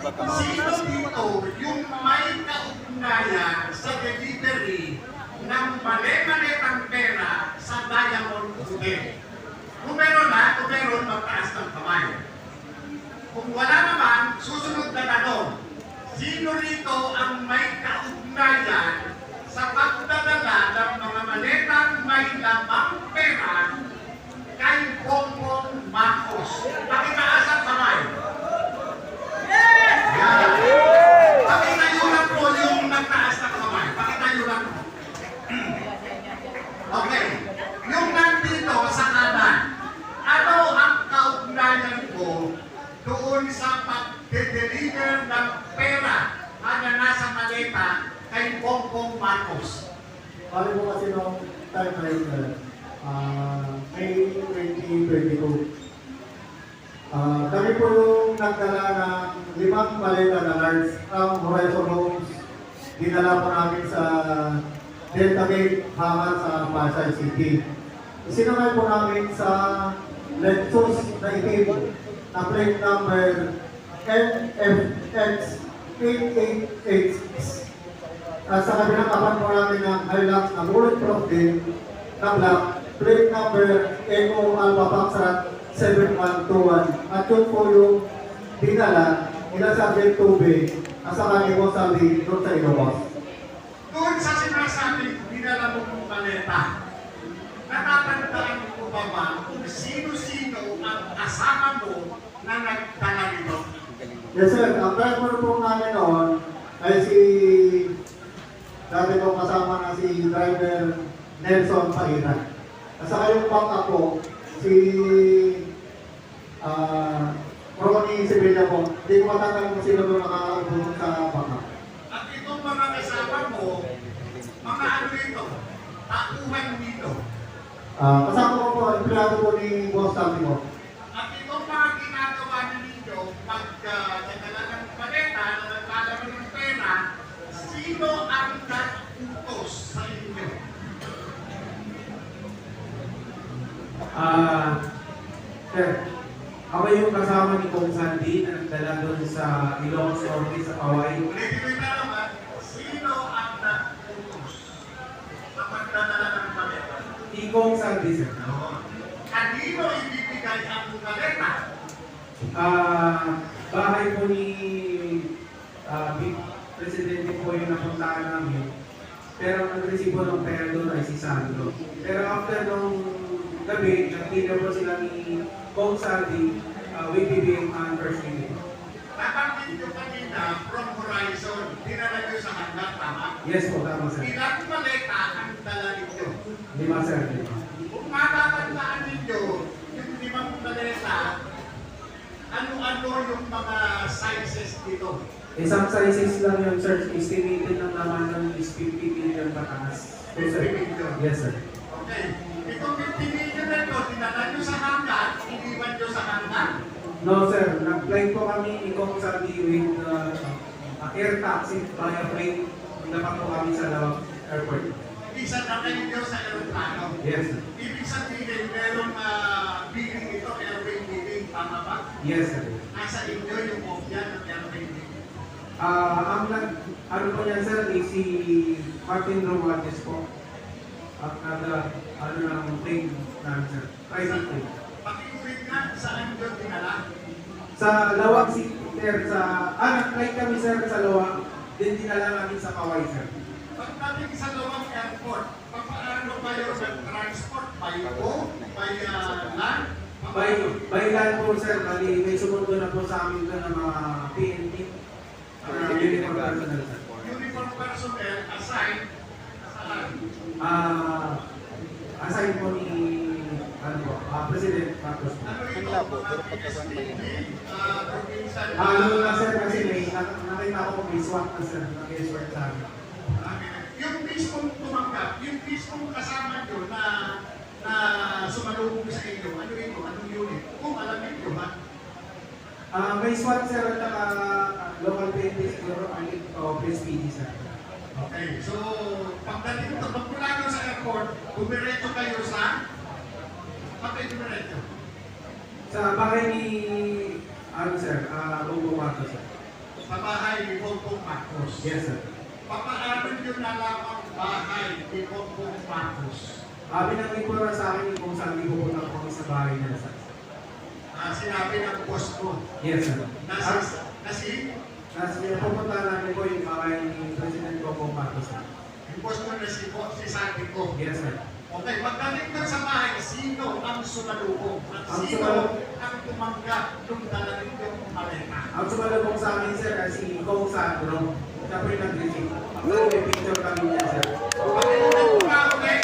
Sino dito yung may kaugnayan sa delivery ng mali-malitang pera sa Diamond Hotel? Kung meron, magtaas ng kamay. Kung wala naman, susunod na tanong. Sino rito ang may kaugnayan sa pagdadala ng mga maletang may lamang pera kay Bongbong Marcos? Pakitaas ang kamay. Yan. Pakitayo lang po yung nagtaas ng kamay. Pakitayo lang po. Okay. Yung nandito sa kanan, ano ang kaugnayan ko doon sa pag-deliver ng pera na nasa maleta kay Bongbong Marcos? Bali po kasi nung time frame na May 2022. Kami po yung nagdala ng 5 maleta na large ang Horizon Homes. Dinala po namin sa Delta Gate hangat sa Pasay City. Isinakay po namin sa Lexus na itim na plate number NFX 8886. At sa kabilang kapan po namin ng Hilux na bulletproof din na black, plate number Echo Alpha Foxtrot 7121. At yun po yung dinala nila sa Tubig at sa kanya po sabi doon sa Ilocos. Doon sa sinasabing dinala mo kong maleta, natatandaan ko ba kung sino-sino ang kasama mo na nagdala nito? Yes sir, ang driver po namin noon ay si dati ko kasama na si driver Nelson Paira. At saka yung backup po, si Ronnie Sevilla po. Hindi ko matandaan kung sino doon nakaupo sa backup. At itong mga kasama mo, mga ano ito, tauhan dito. Kasama ko po, empleyado po ni Boss Tami ko. At itong mga ginagawa ninyo, pag nagdala ng paleta, nagdala ng pera, sino ang nag-utos sa inyo? Sir, ako yung kasama ni Kong Sandy na nagdala doon sa Ilocos Norte sa Kaway. Ulitin na naman, sino ang nag-utos sa pagdadala ng paleta? Kong Sandy, sir. Kanino ibibigay ang paleta? Bahay po ni Presidente po yung napuntaan namin. Pero nag-receive po ng pera doon ay si Sandro. Pero after nung gabi, nagtila po sila ni Kong Sandy with BBM and First Lady. Nabanggit nyo kanina from Horizon, dinala nyo sa hanggang, tama? Yes po, tama sir. Ilang maleta ang dala ninyo? 5 sir, 5. Kung matatandaan ninyo, yung 5 maleta, ano-ano yung mga sizes dito? Isang sizes lang yung sir, estimated ng laman ng is 50 million pataas. 50 million. Yes sir. Okay. Itong 50 million na ito, dinala nyo sa hanggang, iniwan nyo sa hanggang? No sir, nag-fly po kami ni Kong Sandy with air taxi via plane. Dapat po kami sa Lawag Airport. Isa na kayo nyo sa aeroplano. Yes sir. Ibig sabihin, merong billing ito, airplane billing, tama ba? Yes sir. Nasa inyo yung opya ng airplane billing. Ang ano po yan sir, is si Martin Romualdez po. At ano ng plane namin sir. Private plane. Pakiulit nga, saan nyo dinala? Sa Lawag City sir, nag-flight kami sir sa Lawag. Then dinala namin sa Kaway sir. Pagdating sa Lawag Airport, paano kayo nag-transport? By boat? By land? By land po sir, bali may sumundo na po sa amin doon ng mga PNP. Uniform personnel sir. Uniform personnel assigned sa land. Assign po ni President Marcos po. Ano ito? Mga PSDB, provincial. Ano na sir, kasi may nakita ko may SWAT na sir, nag-escort sa amin. Yung mismong tumanggap, yung mismong kasama nyo na sumalubong sa inyo, ano ito? Anong unit? Kung alam nyo ba? May SWAT sir at saka local PNP siguro, Office PD sir. Okay, so pagdating ito, magmula nyo sa airport, bumiretso kayo sa? Bakit bumiretso? Sa bahay ni, ano sir, Bongbong Marcos sir. sa bahay ni Bongbong Marcos. Yes, sir. Papaano nyo nalang ang bahay ni Bongbong Marcos? Binanggit po na sa akin kung saan pupunta po kami sa bahay nila, sir. Sinabi ng boss mo. Yes, sir. Nasi, Pupunta namin po yung bahay ni President Bongbong Marcos, sir. yung boss mo na si Sandy ko. Yes, sir. Okay, pagdating doon sa bahay, sino ang sumalubong? At Ang sino sumalubong? ang tumanggap nung dalating yung maleta? Ang sumalubong sa amin, sir, ay si Kong Sandro. Siya po yung nag-receive. Actually, may picture kami niya, sir. Pagdating ko nga ulit,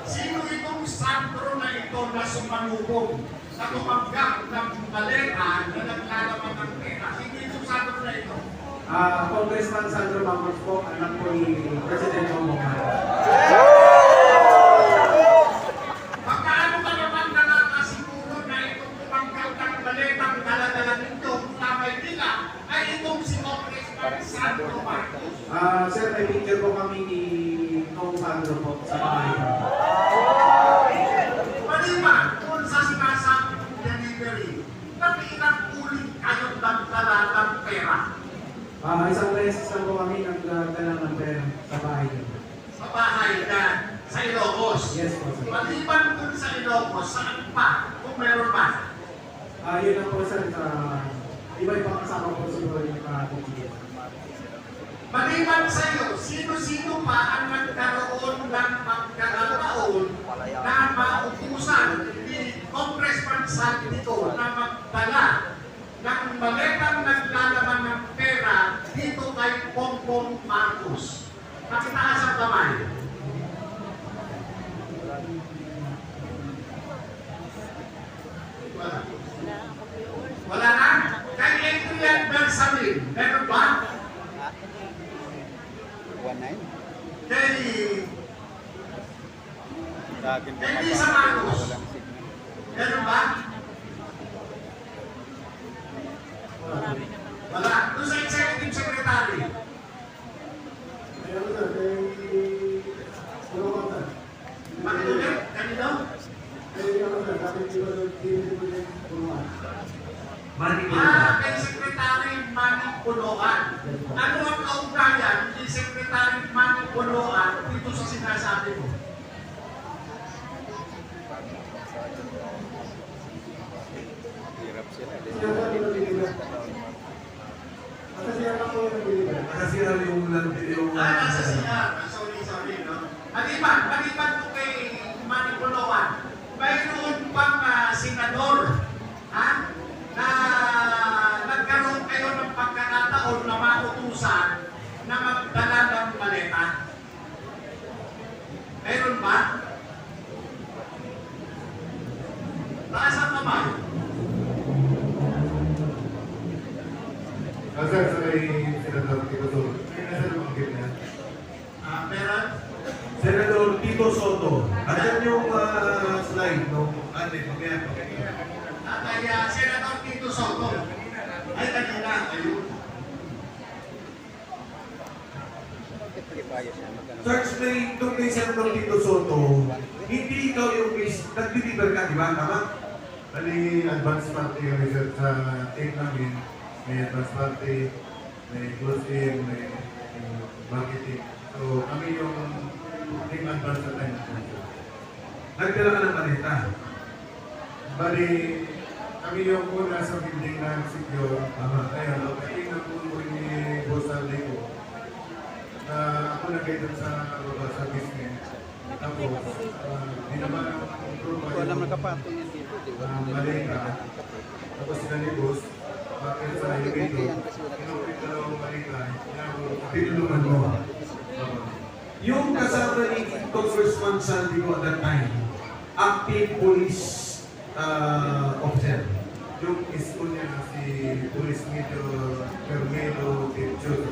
sino itong Sandro na ito na sumalubong na tumanggap ng maleta na naglalaman ng pera? Sino itong Sandro na ito? Congressman Sandro Marcos po, anak po ni President Bongbong Marcos. Pagkaano ka naman na nakasiguro na itong tumanggap ng maletang daladala nito mula Maynila ay itong si Congressman Sandro Marcos? Sir, may picture po kami ni Kong Sandro po sa bahay. Maliban kung sa sinasabi ng delivery, ilang ulit kayong nagdala ng pera Isang beses lang po kami nagdala ng pera sa bahay. sa bahay na sa Ilocos. Yes po, sir. Maliban dun sa Ilocos, saan pa? Kung meron pa. Yun lang po, sir. Iba-ibang kasama po siguro yung nakakagigil. Maliban sa iyo, sino-sino pa ang nagkaroon ng pagkakataon na mautusan ni Congressman Santiago na magdala ng maletang naglalaman ng pera dito kay Bongbong Marcos? Pakitaas ang kamay. Wala. Wala na? Kay Adrian Bersamin, meron ba? 19. Kay Sa akin po Hindi sa Marcos. walang signal. meron ba? Wala. Doon sa executive secretary. Meron sir, kay Pulungan sir. Bakit ulit? Kanino? Kay ano sir, dapat di ba din Pulungan. Kay Secretary Manny Puloan. Ano ang kaugnayan ni Secretary Manny Puloan dito sa sinasabi mo? Hirap sila. Siya sir, yung nag-deliver. Kasi siya lang po yung nag-deliver. Nakasira yung Nasa siya. Sorry, no? Maliban ko kay Manny Puloan, mayroon pang senador, ha? Na nagkaroon kayo ng pagkakataon na mautusan na magdala ng maleta? Meron ba? Taas ang kamay. Sir, sa kay Senador Tito Soto. Kaya nasa lumangkit na. Meron? Senador Tito Soto. Andyan yung slide, no? Ate, mamaya. Kaya Senator Tito Soto. Ay, kanina. Ayun. Pag-ipaya siya. Magkano? Search may itong kay Senador Tito Soto, hindi ikaw yung nag-deliver ka, di ba? Tama? Bali, advance party kami sir sa team namin. May advance party, may close-in, may marketing. So, kami yung team advance sa time natin sir. Nagdala ka ng maleta. Bali, kami yung una sa building na secure. Tama. Ngayon, pagdating ng puno ni Boss Aldi ko, na ako nag-guide sa baba sa business. Tapos, di naman ang grupo Hindi ko alam nakapatong yan dito. Di ba? malita. Tapos sila ni Boss, bakit sa elevator, kinupit na lang malita, Tinulungan mo. Yung kasama ni Congressman Sandy ko at that time, active police officer. yung school niya na si Police Major Carmelo Dichoso.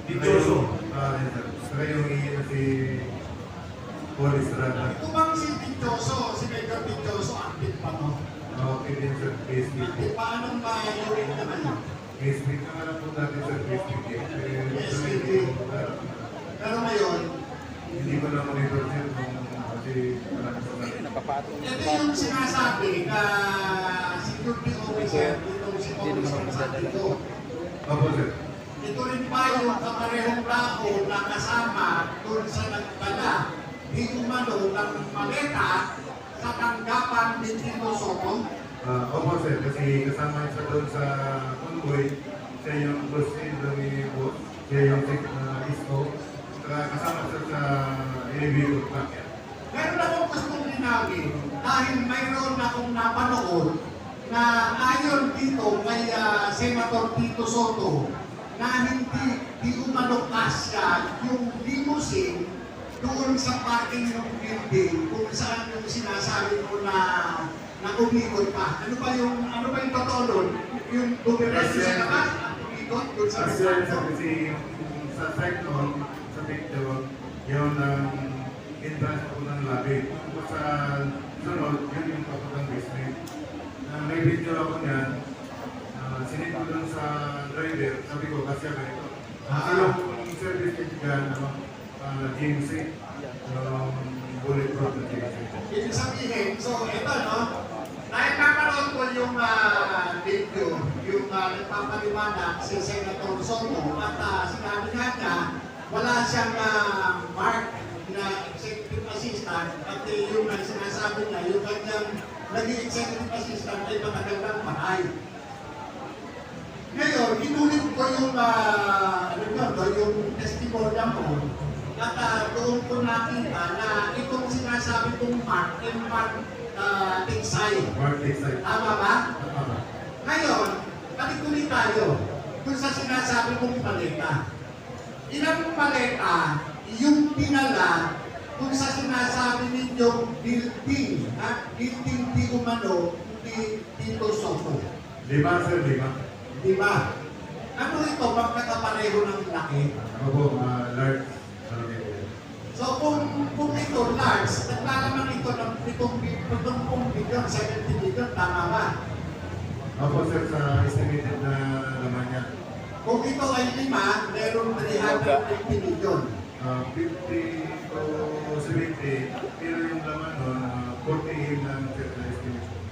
Dichoso. Saka yung na si Police Rada. Ito bang si Dichoso, si Major Dichoso, active pa no? Okay din sa Facebook. Active pa, anong bayawin naman yun? Facebook na nga lang po natin sa Facebook. SBK. Pero ngayon, Hindi ko na monitor siya kung kasi marami sa natin. Napapatong yung ito yung sinasabi na security officer itong si Congressman Santiago Opo, sir. Ito rin ba yung kaparehong tao na kasama doon sa nagdala di umano ng maleta sa tanggapan ni Tito Soto? Opo, sir. Kasi kasama siya doon sa convoy. Siya yung close friend ni boss. Siya yung isko. Saka kasama siya sa elevator truck. Meron akong gustong linawin dahil mayroon akong napanood na ayon dito kay Senator Tito Soto na hindi umano kasya yung limousine doon sa parking ng building kung saan yung sinasabi ko na umikot pa. Ano ba yung totoo nun? Yung dumiretso sa labas? Umikot doon sa Kasi yung sa site noon, sa picture, yun ang entrance po ng lobby. Tapos sa sunod, yun yung papuntang basement. May video ako niyan, sinip ko dun sa driver, sabi ko, kasi ako ito. Yung service kaibigan, GMC, yung bulletproof na GMC. Ibig sabihin, so ito no, dahil kakaroon ko yung video, yung nagpapaliwanag si Senator Soto at sinabi nga niya, wala siyang mark na executive assistant at yung sinasabi niya, yung kanyang naging executive assistant ay matagal ng patay. Ngayon, inulit ko yung yung testimonial ko at doon ko nakita na itong sinasabi kong Mark ay Mark Tigsay. Mark Tigsay. Tama ba? Tama. Ngayon, balik ulit tayo kung sa sinasabi kong paleta. Ilang paleta yung pinala kung sa sinasabi ninyong building, building di umano, Tito Soto. 5, sir, 5. Di ba? Ano ito, magkakapareho ng laki? Opo, large. So kung ito large, naglalaman ito ng 70 billion, 70 billion, tama ba? Opo, sir, sa estimated na naman niya. Kung ito ay 5, meron 350 billion. 50 to 70, pero yung laman nun, 48 lang sir na estimation.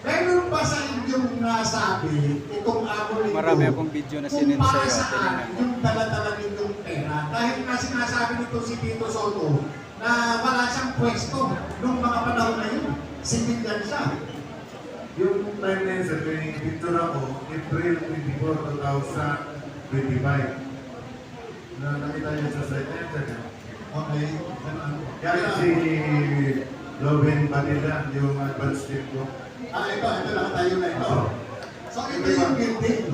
Meron ba sa inyong nasabi itong ako nito? Marami akong video na sinend kung sa'yo, para saan tinignan mo. yung dala-dala ninyong pera? Dahil nga sinasabi nito si Tito Soto na wala siyang pwesto nung mga panahon na yun. Civilian siya. Yung time na yun, sir, may picture ako, April 24, 2025. Na nakita niyo sa site na yun, sir. Okay. Yan si Loven Manila, yung advance team ko. Ito nakatayo na ito. So ito yung building.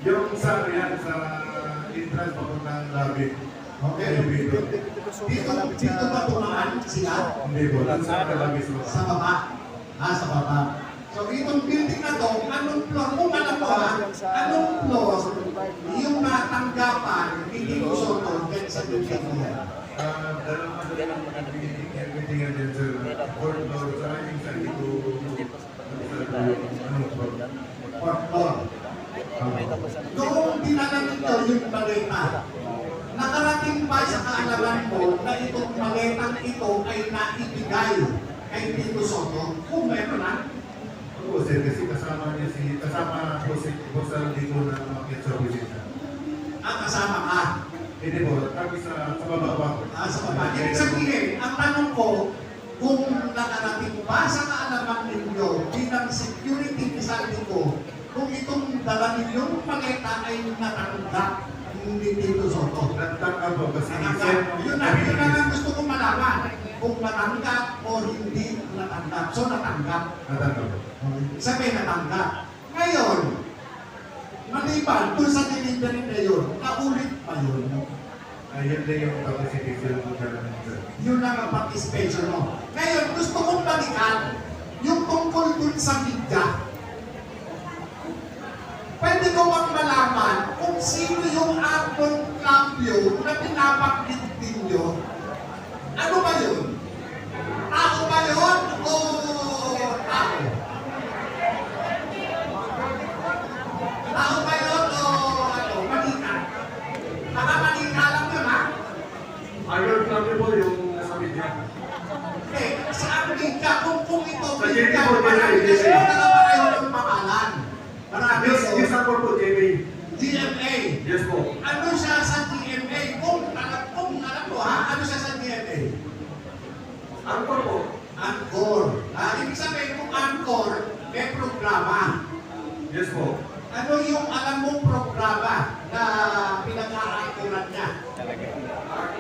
Yung sa yan, sa entrance papuntang lobby. Okay. Elevator. Dito ba tumaan sila? Hindi po, dun sa lobby Sa baba. Sa baba. So itong building na to, anong floor? Kung alam mo anong floor yung natanggapan ni Tito Soto dyan sa building niya? Dalawang everything and then sir, fourth floor, sa aking sa dito, Fourth floor. Noong dinala nito yung maleta, nakarating ba sa kaalaman mo na itong maletang ito ay naibigay kay Tito Soto? Kung meron na. Oo sir, kasi kasama po si Bosal dito na umakyat sa opisina. Kasama ka. Hindi po, kami sa baba pa. Sa baba. Ibig sabihin, ang tanong ko, kung nakarating ba sa kaalaman ninyo bilang security misali ko, kung itong dala ninyong maleta ay natanggap ni Tito Soto. Nagtangka po kasi Yun na lang gusto kong malaman. Kung natanggap o hindi natanggap. So natanggap. Natangka po. Sabi natanggap. Ngayon, maliban doon sa delivery na yun, naulit pa yun. Ayun din yung participation ko namin sir. Yun lang ang participation mo. Ngayon, gusto kong balikan yung tungkol dun sa media. Pwede ko bang malaman kung sino yung Apple Cambio na pinapagbit ninyo? Ano ba yun? Tao ba yun o tao? Tao ba yun o manika? Baka manika lang yun ha? Ayun kami po yung nasa media. Sa Amerika, kung ito Sa media, JB po, marami JB. kasi na pareho ng pangalan. Marami Yes, so. yes ako po, JB. GMA GMA. Yes po. Ano siya sa GMA? Kung alam ko ha, ano siya sa GMA? Angkor po. Angkor. Ibig sabihin kung Angkor, may programa. Yes po. Ano yung alam mong programa na pinag-aangkuran niya? Talaga.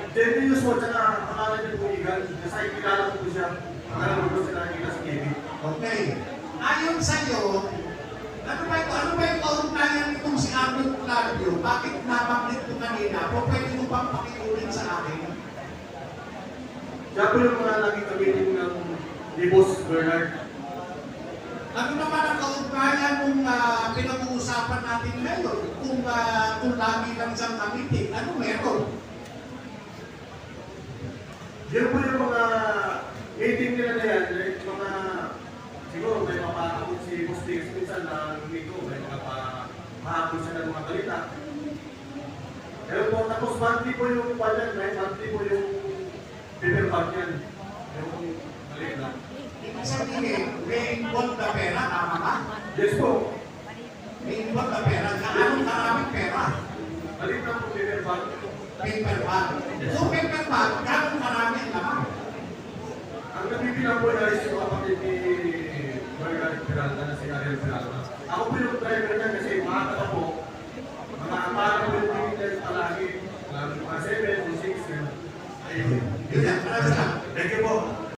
Genius po, tsaka pangalan niya po Igan. Kasi kilala ko po siya. Pangalan ko sila nakikita sa Kevin. Okay. Ayon sa'yo, ano ba yung kaugnayan nitong si Arnold Claudio? Bakit nabanggit ko kanina? O pwede mo bang pakiulit sa akin? Siya po yung mga lagi kamiting ng ni Boss Bernard. Ano naman ang kaugnayan nung pinag-uusapan natin ngayon? Kung lagi lang siyang kamiting, ano meron? Yan po yung mga meeting nila na yan. Like, mga, siguro may mapahapon si Boss Diggs minsan na lumito. May mga mahapon siya ng mga balita. Pero po, tapos monthly po yung panyan. May monthly po yung paper bag yan. Yung maliit na. Ibig sabihin, may involved na pera, tama ba? Yes po. May involved na pera. Anong karaming pera? Maliit na po paper bag. Paper bag. So paper bag, gano'ng karami ang laman? Ang nabibilang po na is yung kapatid ni Bernard Peralta na si Ariel Peralta. Ako po yung driver niya kasi maaga pa po. Mga parang po yung tinitin palagi. Mga 7 o 6. Ayun. Yun yan, maraming salamat. Thank you po.